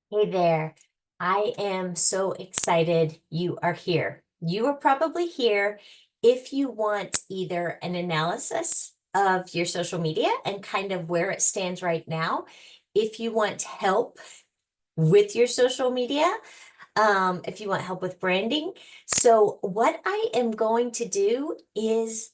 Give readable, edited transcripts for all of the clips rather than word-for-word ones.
Hey there. I am so excited you are here. You are probably here if you want either an analysis of your social media and kind of where it stands right now, if you want help with your social media, if you want help with branding. So, what I am going to do is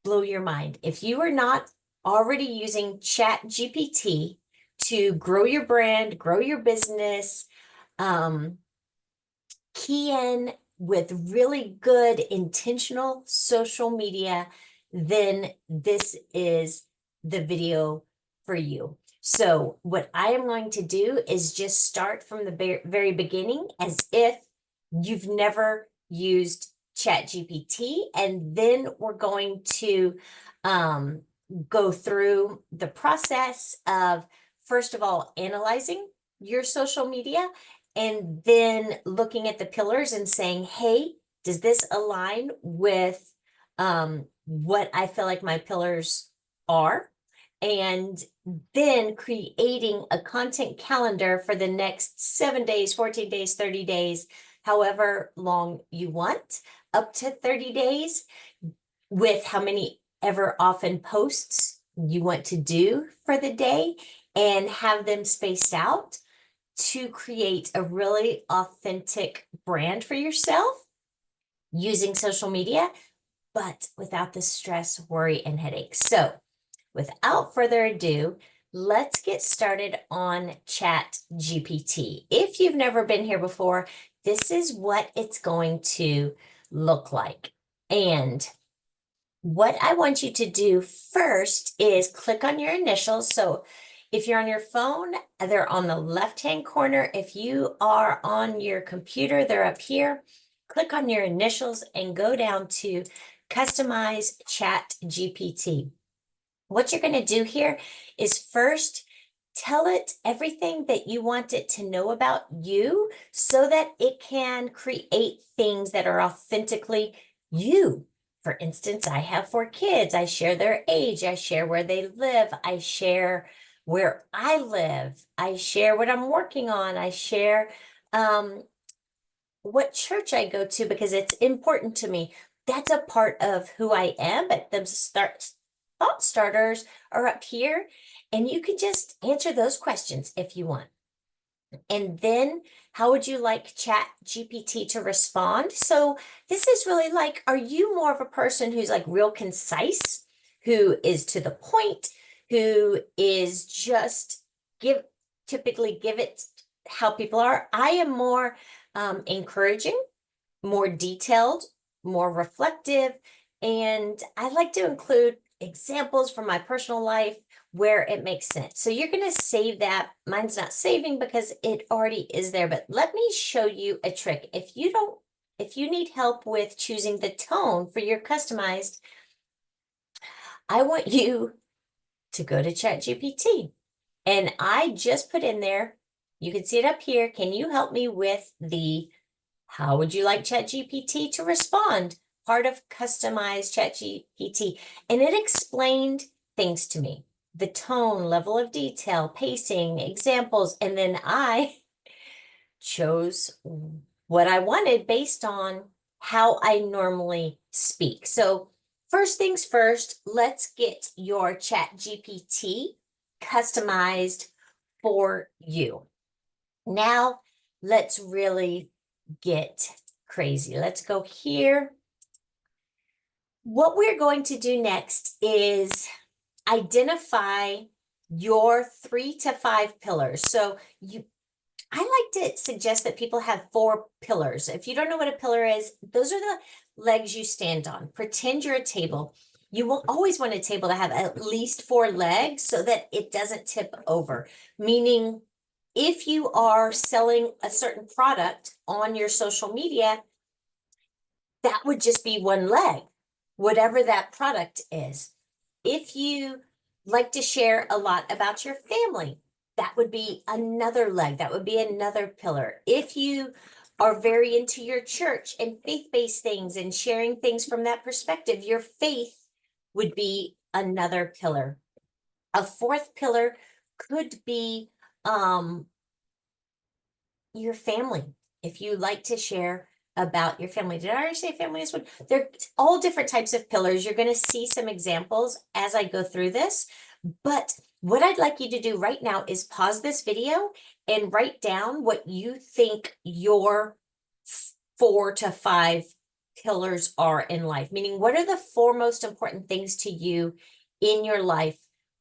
blow your mind. If you are not already using ChatGPT to grow your brand, grow your business, um, key in with really good intentional social media, then this is the video for you. So what I am going to do is just start from the very beginning as if you've never used ChatGPT, and then we're going to um, go through the process of, first of all, analyzing your social media and then looking at the pillars and saying, hey, does this align with what I feel like my pillars are? And then creating a content calendar for the next 7 days, 14 days, 30 days, however long you want, up to 30 days, with how many ever often posts you want to do for the day and have them spaced out to create a really authentic brand for yourself using social media, but without the stress, worry, and headache. So, without further ado, let's get started on Chat GPT. If you've never been here before, this is what it's going to look like. And what I want you to do first is click on your initials. So if you're on your phone, they're on the left-hand corner. If you are on your computer, they're up here. Click on your initials and go down to Customize Chat GPT. What you're going to do here is first tell it everything that you want it to know about you so that it can create things that are authentically you. For instance, I have 4 kids. I share their age. I share where they live. I share where I live. I share what I'm working on. I share um, what church I go to because it's important to me. That's a part of who I am, but the thought starters are up here, and you can just answer those questions if you want. And then how would you like Chat GPT to respond? So this is really like, are you more of a person who's like real concise, who is to the point, who is just give typically give it how people are? I am more encouraging, more detailed, more reflective, and I like to include examples from my personal life where it makes sense. So you're going to save that. Mine's not saving because it already is there, but let me show you a trick. If you need help with choosing the tone for your customized, I want you to go to ChatGPT. And I just put in there, you can see it up here. Can you help me with the how would you like ChatGPT to respond? Part of customized ChatGPT. And it explained things to me, the tone, level of detail, pacing, examples. And then I chose what I wanted based on how I normally speak. So, first things first, let's get your ChatGPT customized for you. Now, let's really get crazy. Let's go here. What we're going to do next is identify your 3 to 5 pillars. So I like to suggest that people have 4 pillars. If you don't know what a pillar is, those are the legs you stand on. Pretend you're a table. You will always want a table to have at least 4 legs so that it doesn't tip over. Meaning, if you are selling a certain product on your social media, that would just be one leg, whatever that product is. If you like to share a lot about your family, that would be another leg, that would be another pillar. If you are very into your church and faith-based things and sharing things from that perspective, your faith would be another pillar. A fourth pillar could be your family. If you like to share about your family, did I already say family is one? They're all different types of pillars. You're going to see some examples as I go through this. But what I'd like you to do right now is pause this video and write down what you think your 4 to 5 pillars are in life, meaning what are the 4 most important things to you in your life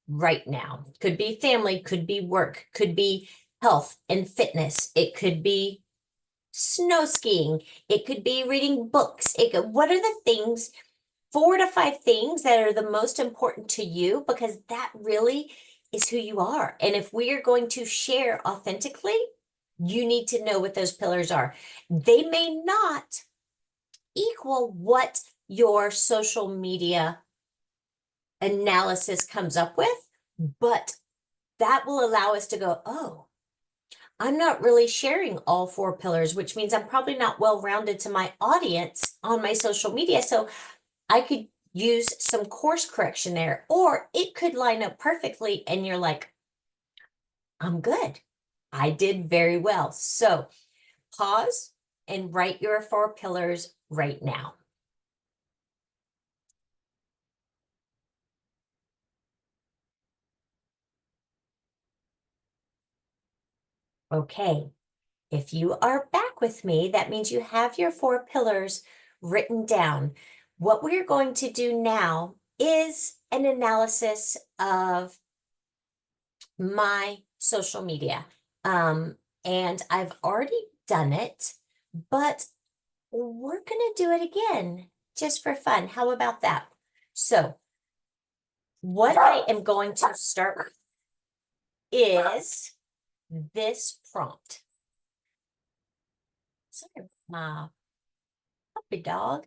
right now? Could be family, could be work, could be health and fitness. It could be snow skiing. It could be reading books. What are the things, 4 to 5 things that are the most important to you? Because that really is who you are. And if we are going to share authentically, you need to know what those pillars are. They may not equal what your social media analysis comes up with, but that will allow us to go, oh, I'm not really sharing all 4 pillars, which means I'm probably not well-rounded to my audience on my social media. So I could use some course correction there, or it could line up perfectly and you're like, I'm good. I did very well. So pause and write your 4 pillars right now. Okay. If you are back with me, that means you have your 4 pillars written down. What we're going to do now is an analysis of my social media. And I've already done it, but we're going to do it again just for fun. How about that? So, what I am going to start with is this prompt. Sorry, my puppy dog.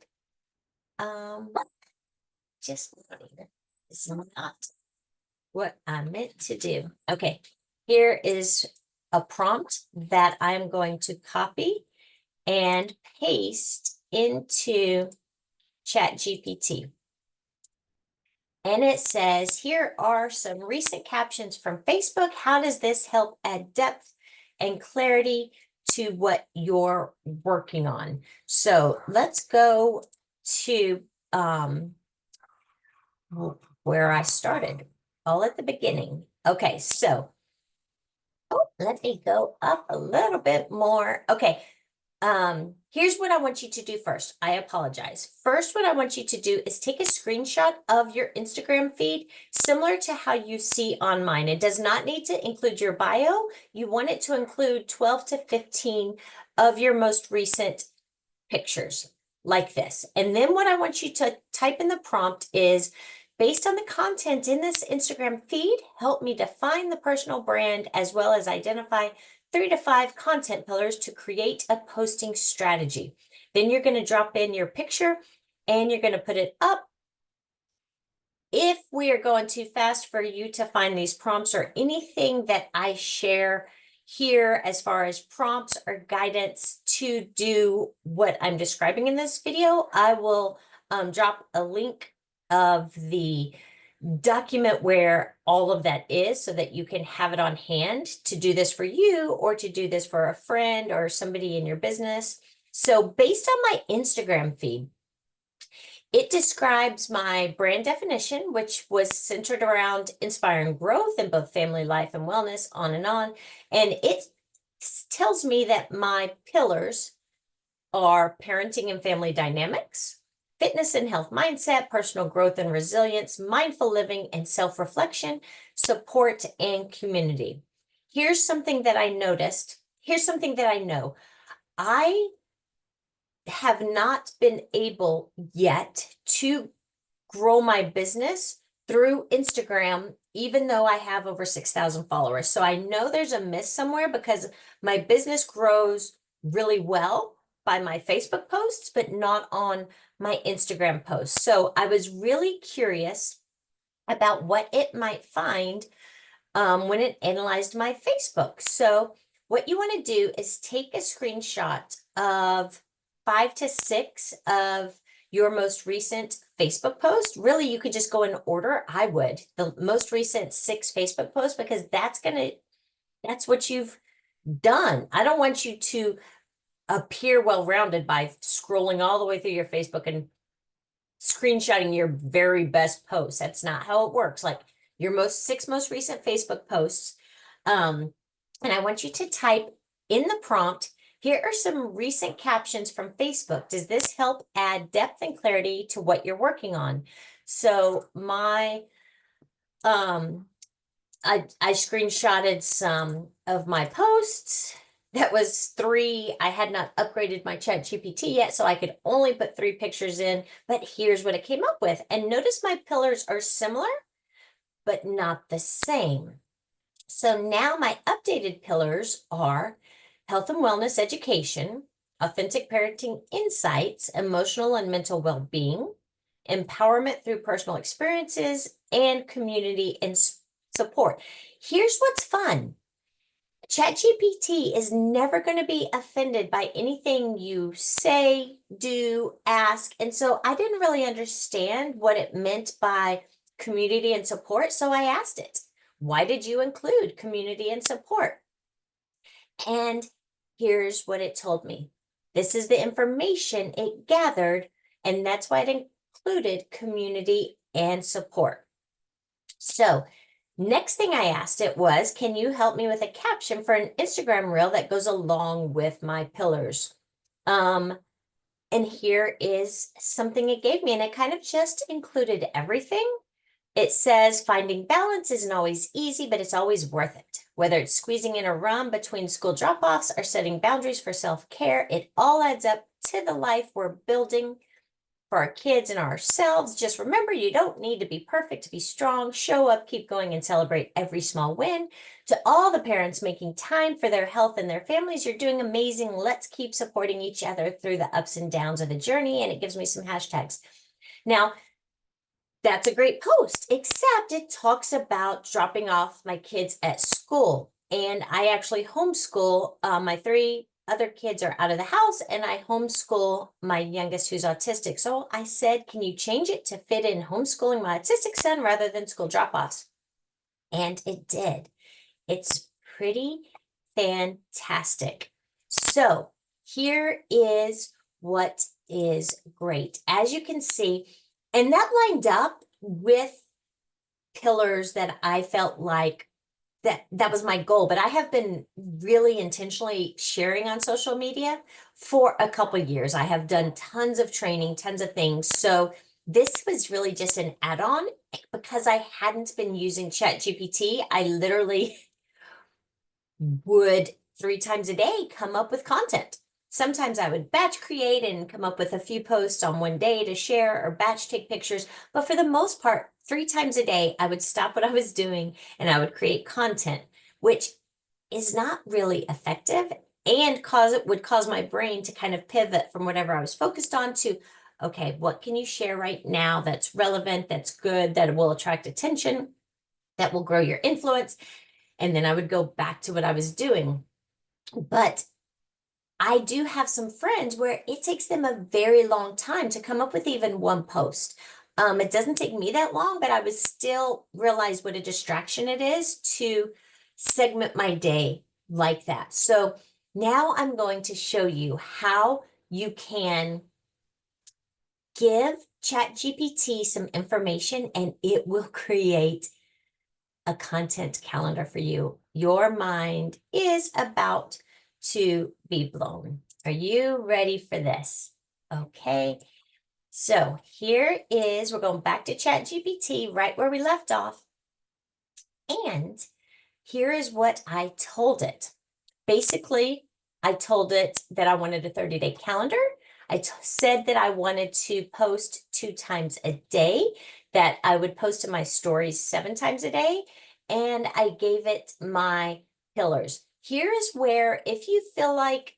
Um, just is not what I meant to do. Okay, here is a prompt that I'm going to copy and paste into ChatGPT. And it says, here are some recent captions from Facebook. How does this help add depth and clarity to what you're working on? So let's go to where I started, all at the beginning. Okay, so let me go up a little bit more. Okay, here's what I want you to do first. I apologize. First, what I want you to do is take a screenshot of your Instagram feed, similar to how you see on mine. It does not need to include your bio. You want it to include 12 to 15 of your most recent pictures like this. And then what I want you to type in the prompt is, based on the content in this Instagram feed, help me define the personal brand as well as identify 3 to 5 content pillars to create a posting strategy. Then you're going to drop in your picture and you're going to put it up. If we are going too fast for you to find these prompts or anything that I share here as far as prompts or guidance to do what I'm describing in this video, I will drop a link of the document where all of that is so that you can have it on hand to do this for you or to do this for a friend or somebody in your business. So based on my Instagram feed, it describes my brand definition, which was centered around inspiring growth in both family life and wellness, on and on. And it tells me that my pillars are parenting and family dynamics, fitness and health mindset, personal growth and resilience, mindful living and self-reflection, support, and community. Here's something that I noticed. Here's something that I know. I have not been able yet to grow my business through Instagram, even though I have over 6,000 followers. So I know there's a miss somewhere because my business grows really well by my Facebook posts, but not on my Instagram posts. So I was really curious about what it might find when it analyzed my Facebook. So what you want to do is take a screenshot of 5 to 6 of your most recent Facebook post. Really, you could just go in order. I would. The most recent 6 Facebook posts, because that's what you've Done. I don't want you to appear well-rounded by scrolling all the way through your Facebook and screenshotting your very best posts. That's not how it works. Like your six most recent Facebook posts. And I want you to type in the prompt, here are some recent captions from Facebook. Does this help add depth and clarity to what you're working on? So um, I screenshotted some of my posts. That was 3. I had not upgraded my ChatGPT yet, so I could only put 3 pictures in, but here's what it came up with. And notice my pillars are similar, but not the same. So now my updated pillars are health and wellness education, authentic parenting insights, emotional and mental well-being, empowerment through personal experiences, and community and support. Here's what's fun. ChatGPT is never going to be offended by anything you say, do, ask. And so I didn't really understand what it meant by community and support. So I asked it, why did you include community and support? And here's what it told me. This is the information it gathered, and that's why it included community and support. So next thing I asked it was, can you help me with a caption for an Instagram reel that goes along with my pillars? And here is something it gave me, and it kind of just included everything. It says finding balance isn't always easy, but it's always worth it. Whether it's squeezing in a run between school drop-offs or setting boundaries for self-care, it all adds up to the life we're building for our kids and ourselves. Just remember, you don't need to be perfect to be strong. Show up, keep going, and celebrate every small win. To all the parents making time for their health and their families, you're doing amazing. Let's keep supporting each other through the ups and downs of the journey. And it gives me some hashtags. Now, that's a great post, except it talks about dropping off my kids at school. And I actually homeschool. My 3 other kids are out of the house, and I homeschool my youngest who's autistic. So I said, can you change it to fit in homeschooling my autistic son rather than school drop-offs? And it did. It's pretty fantastic. So here is what is great. As you can see, and that lined up with pillars that I felt like that was my goal, but I have been really intentionally sharing on social media for a couple of years. I have done tons of training, tons of things. So this was really just an add-on because I hadn't been using ChatGPT. I literally would 3 times a day come up with content. Sometimes I would batch create and come up with a few posts on one day to share or batch take pictures. But for the most part, 3 times a day, I would stop what I was doing and I would create content, which is not really effective and would cause my brain to kind of pivot from whatever I was focused on to, okay, what can you share right now that's relevant, that's good, that will attract attention, that will grow your influence? And then I would go back to what I was doing. But I do have some friends where it takes them a very long time to come up with even one post. It doesn't take me that long, but I would still realize what a distraction it is to segment my day like that. So now I'm going to show you how you can give ChatGPT some information and it will create a content calendar for you. Your mind is about to be blown. Are you ready for this? Okay. So we're going back to ChatGPT right where we left off. And here is what I told it. Basically, I told it that I wanted a 30-day calendar. I said that I wanted to post 2 times a day, that I would post to my stories 7 times a day, and I gave it my pillars. Here is where, if you feel like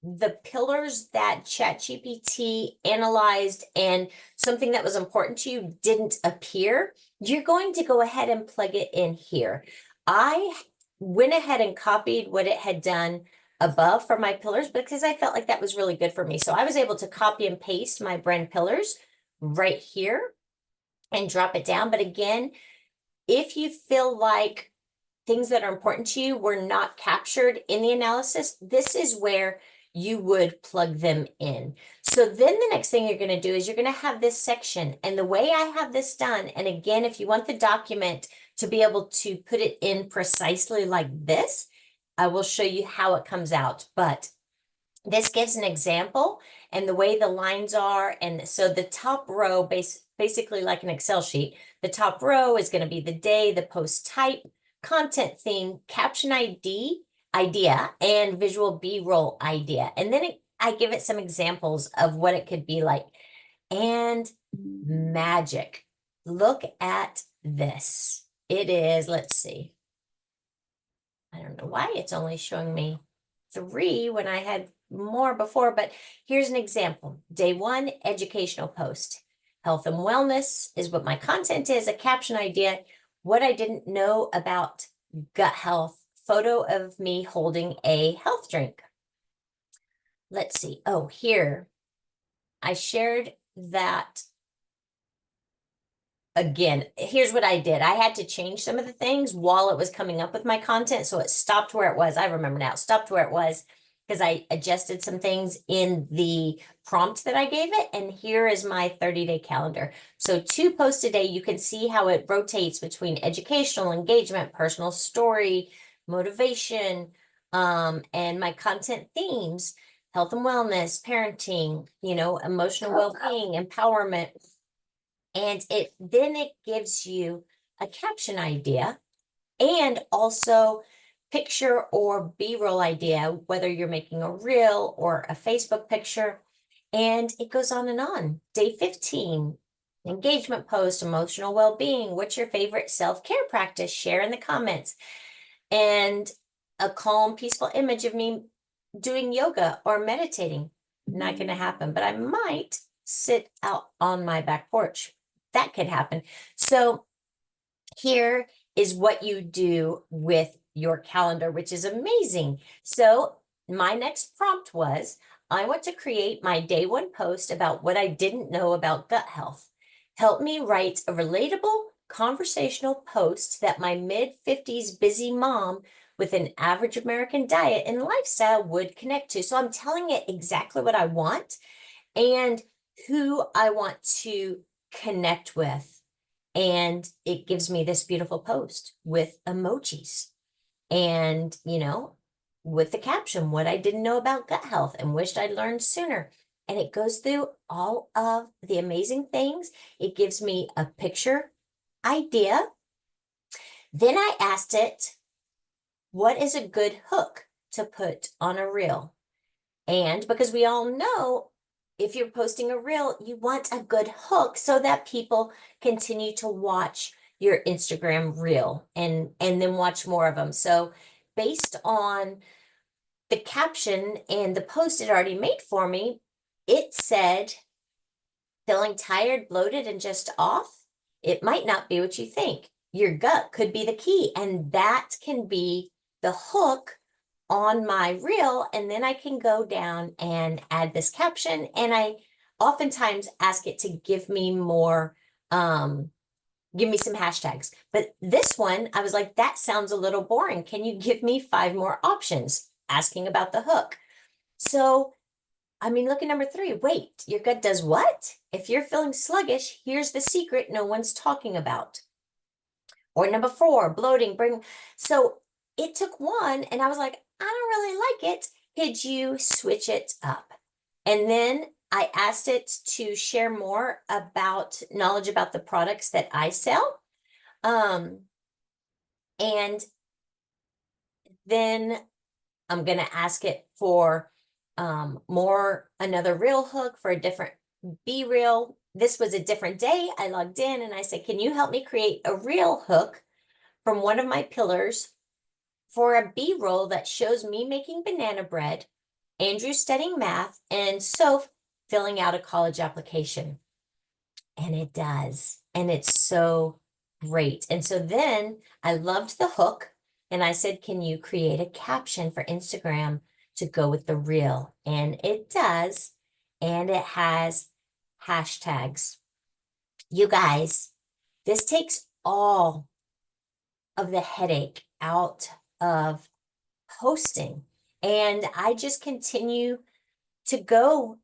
the pillars that ChatGPT analyzed and something that was important to you didn't appear, you're going to go ahead and plug it in here. I went ahead and copied what it had done above for my pillars because I felt like that was really good for me. So I was able to copy and paste my brand pillars right here and drop it down. But again, if you feel like things that are important to you were not captured in the analysis, this is where you would plug them in. So then the next thing you're going to do is you're going to have this section. And the way I have this done, and again, if you want the document to be able to put it in precisely like this, I will show you how it comes out. But this gives an example and the way the lines are. And so the top row, basically like an Excel sheet, the top row is going to be the day, the post type, content theme, caption idea, and visual B-roll idea. And then I give it some examples of what it could be like. And magic. Look at this. It is, let's see. I don't know why it's only showing me 3 when I had more before, but here's an example. Day 1, educational post. Health and wellness is what my content is, a caption idea, what I didn't know about gut health, photo of me holding a health drink. Let's see. Oh, here, I shared that. Again, here's what I did. I had to change some of the things while it was coming up with my content. So it stopped where it was. I remember now, it stopped where it was because I adjusted some things in the prompt that I gave it. And here is my 30-day calendar. So 2 posts a day, you can see how it rotates between educational, engagement, personal story, motivation, and my content themes, health and wellness, parenting, emotional well-being, empowerment. And then it gives you a caption idea and also picture or B-roll idea, whether you're making a reel or a Facebook picture. And it goes on and on. Day 15, engagement post, emotional well-being. What's your favorite self-care practice? Share in the comments. And a calm, peaceful image of me doing yoga or meditating. Not going to happen, but I might sit out on my back porch. That could happen. So here is what you do with your calendar, which is amazing. So my next prompt was, I want to create my day 1 post about what I didn't know about gut health. Help me write a relatable conversational post that my mid-50s busy mom with an average American diet and lifestyle would connect to. So I'm telling it exactly what I want and who I want to connect with. And it gives me this beautiful post with emojis and, with the caption, what I didn't know about gut health and wished I'd learned sooner. And it goes through all of the amazing things. It gives me a picture idea. Then I asked it, what is a good hook to put on a reel? And because we all know, if you're posting a reel, you want a good hook so that people continue to watch your Instagram reel and then watch more of them. So based on the caption and the post it already made for me, it said, feeling tired, bloated, and just off? It might not be what you think. Your gut could be the key, and that can be the hook on my reel. And then I can go down and add this caption. And I oftentimes ask it to give me more, give me some hashtags. But this one, I was like, that sounds a little boring. Can you give me 5 more options? Asking about the hook. So, look at number 3. Wait, your gut does what? If you're feeling sluggish, here's the secret no one's talking about. Or number 4, bloating, so it took one and I was like, I don't really like it. Could you switch it up? And then I asked it to share more about knowledge about the products that I sell. And then I'm going to ask it for another reel hook for a different B-reel. This was a different day. I logged in and I said, can you help me create a reel hook from one of my pillars for a B-roll that shows me making banana bread, Andrew studying math, and Soph filling out a college application. And it does. And it's so great. And so then I loved the hook and I said, can you create a caption for Instagram to go with the reel? And it does. And it has hashtags. You guys, this takes all of the headache out of posting. And I just continue to go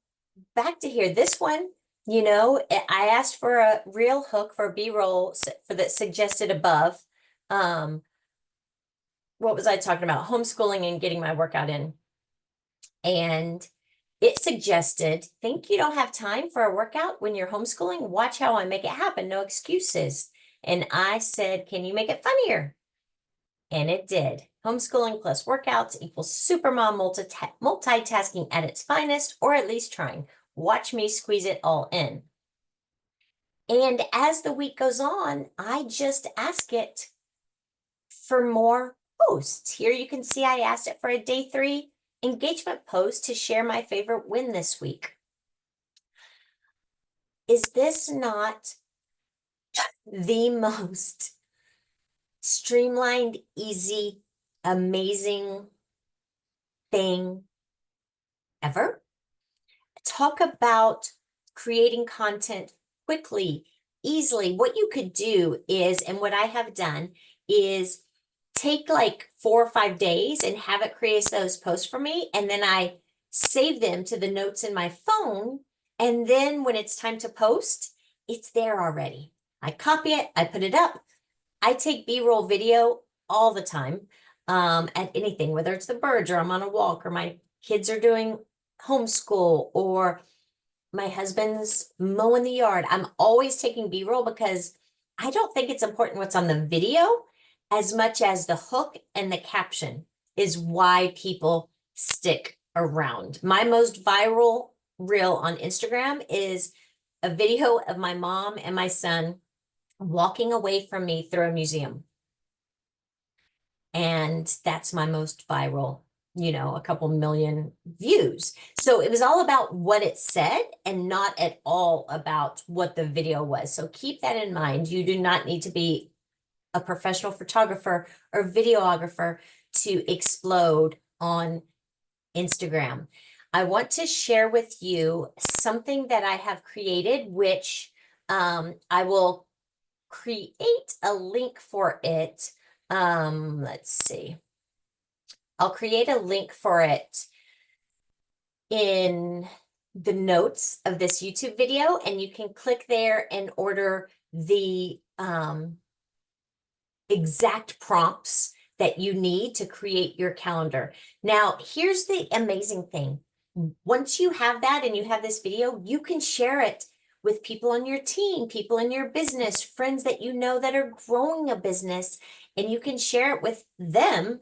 back to here. This one, I asked for a reel hook for B-roll for the suggested above. What was I talking about? Homeschooling and getting my workout in. And it suggested, think you don't have time for a workout when you're homeschooling? Watch how I make it happen. No excuses. And I said, can you make it funnier? And it did. Homeschooling plus workouts equals supermom multitasking at its finest, or at least trying. Watch me squeeze it all in. And as the week goes on, I just ask it for more posts. Here you can see I asked it for a day 3 engagement post to share my favorite win this week. Is this not the most streamlined, easy, amazing thing ever? Talk about creating content quickly, easily. What you could do is, and what I have done is take like 4 or 5 days and have it create those posts for me. And then I save them to the notes in my phone. And then when it's time to post, it's there already. I copy it, I put it up. I take B-roll video all the time at anything, whether it's the birds or I'm on a walk or my kids are doing homeschool or my husband's mowing the yard. I'm always taking B-roll because I don't think it's important what's on the video as much as the hook and the caption is why people stick around. My most viral reel on Instagram is a video of my mom and my son walking away from me through a museum. And that's my most viral, a couple million views. So it was all about what it said and not at all about what the video was. So keep that in mind. You do not need to be a professional photographer or videographer to explode on Instagram. I want to share with you something that I have created, which I will create a link for it. Let's see. I'll create a link for it in the notes of this YouTube video, and you can click there and order the exact prompts that you need to create your calendar. Now, here's the amazing thing. Once you have that and you have this video, you can share it with people on your team, people in your business, friends that you know that are growing a business, and you can share it with them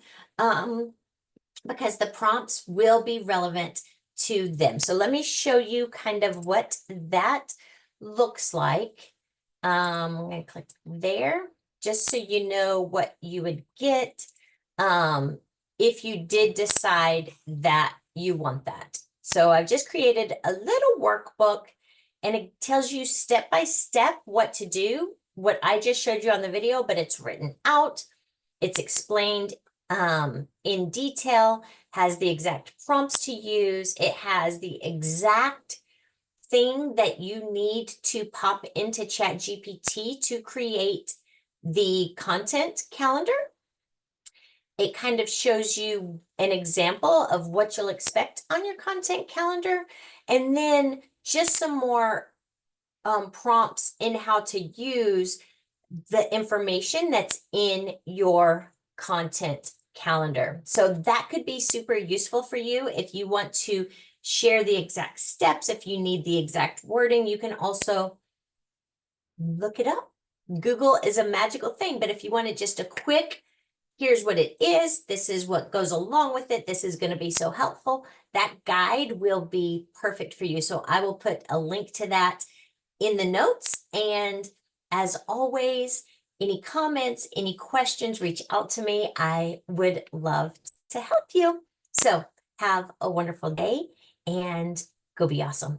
because the prompts will be relevant to them. So let me show you kind of what that looks like. I'm going to click there just so you know what you would get if you did decide that you want that. So I've just created a little workbook and it tells you step by step what to do, what I just showed you on the video, but it's written out. It's explained in detail, has the exact prompts to use. It has the exact thing that you need to pop into ChatGPT to create the content calendar. It kind of shows you an example of what you'll expect on your content calendar, and then just some more prompts in how to use the information that's in your content calendar. So that could be super useful for you if you want to share the exact steps. If you need the exact wording, you can also look it up. Google is a magical thing, but if you wanted just a quick, here's what it is, this is what goes along with it, this is going to be so helpful, that guide will be perfect for you. So I will put a link to that in the notes. And as always, any comments, any questions, reach out to me. I would love to help you. So have a wonderful day and go be awesome.